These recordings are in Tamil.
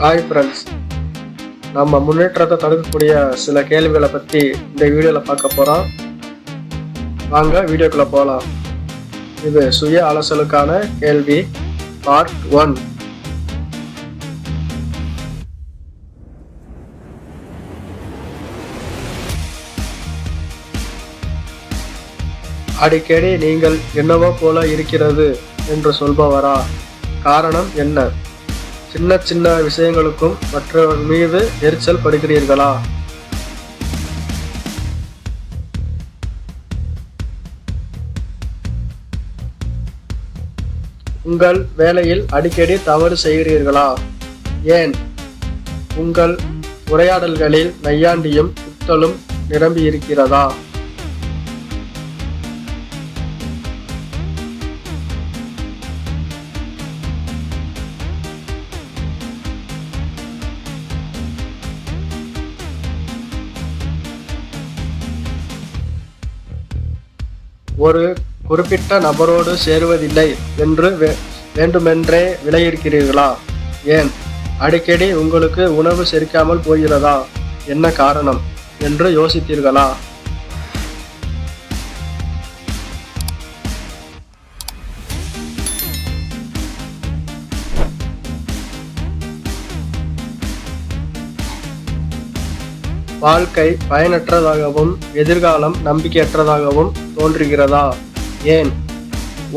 ஹாய் ஃப்ரெண்ட்ஸ், நம்ம முன்னேற்றத்தை தடுக்கக்கூடிய சில கேள்விகளை பற்றி இந்த வீடியோவில் பார்க்க போகிறோம். வாங்க வீடியோக்குள்ளே போகலாம். இது சுய அலசலுக்கான கேள்வி பார்ட் 1. அடிக்கடி நீங்கள் என்னவோ போல இருக்கிறது என்று சொல்பவரா? காரணம் என்ன? சின்ன சின்ன விஷயங்களுக்கும் மற்றவர் மீது எரிச்சல் படுகிறீர்களா? உங்கள் வேலையில் அடிக்கடி தவறு செய்கிறீர்களா? ஏன்? உங்கள் உரையாடல்களில் நையாண்டியும் குத்தலும் நிரம்பி இருக்கிறதா? ஒரு குறிப்பிட்ட நபரோடு சேருவதில்லை என்று வேண்டுமென்றே விலகியிருக்கிறீர்களா? ஏன்? அடிக்கடி உங்களுக்கு உணவு செரிக்காமல் போகிறதா? என்ன காரணம் என்று யோசித்தீர்களா? வாழ்க்கை பயனற்றதாகவும் எதிர்காலம் நம்பிக்கையற்றதாகவும் தோன்றுகிறதா? ஏன்?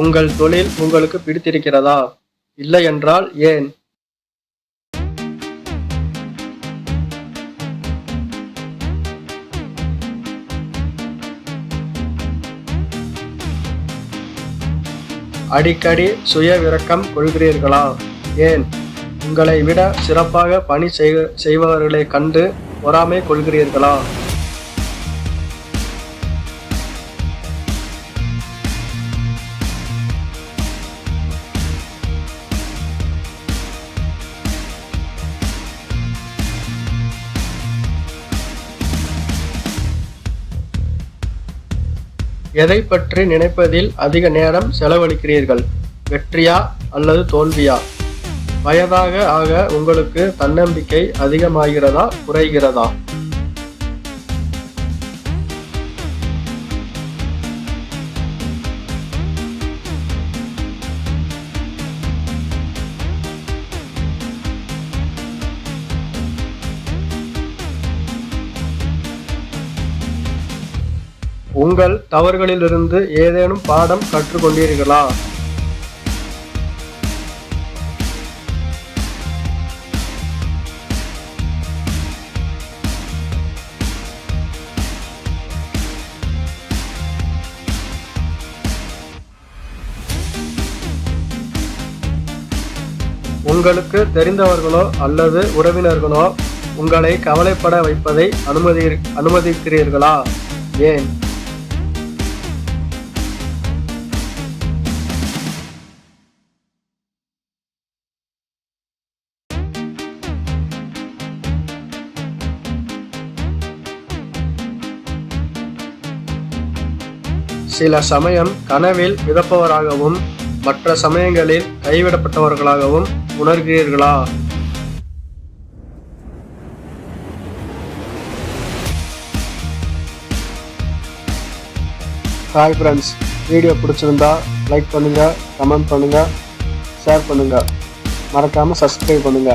உங்கள் தொழில் உங்களுக்கு பிடித்திருக்கிறதா? இல்லை என்றால் ஏன்? அடிக்கடி சுய விரக்கம் கொள்கிறீர்களா? ஏன்? உங்களை விட சிறப்பாக பணி செய்பவர்களை கண்டு பொறாமை கொள்கிறீர்களா? எதை பற்றி நினைப்பதில் அதிக நேரம் செலவழிக்கிறீர்கள்? வெற்றியா அல்லது தோல்வியா? வயதாக ஆக உங்களுக்கு தன்னம்பிக்கை அதிகமாகிறதா குறைகிறதா? உங்கள் தவறுகளிலிருந்து ஏதேனும் பாடம் கற்றுக்கொண்டீர்களா? உங்களுக்கு தெரிந்தவர்களோ அல்லது உறவினர்களோ உங்களை கவலைப்பட வைப்பதை அனுமதிக்கிறீர்களா? ஏன்? சில சமயம் கனவில் மிதப்பவராகவும் மற்ற சமயங்களில் கைவிடப்பட்டவர்களாகவும் உணர்கிறீர்களா? ஹாய் ஃப்ரெண்ட்ஸ், வீடியோ பிடிச்சிருந்தா லைக் பண்ணுங்க, கமெண்ட் பண்ணுங்க, ஷேர் பண்ணுங்க, மறக்காம சப்ஸ்கிரைப் பண்ணுங்க.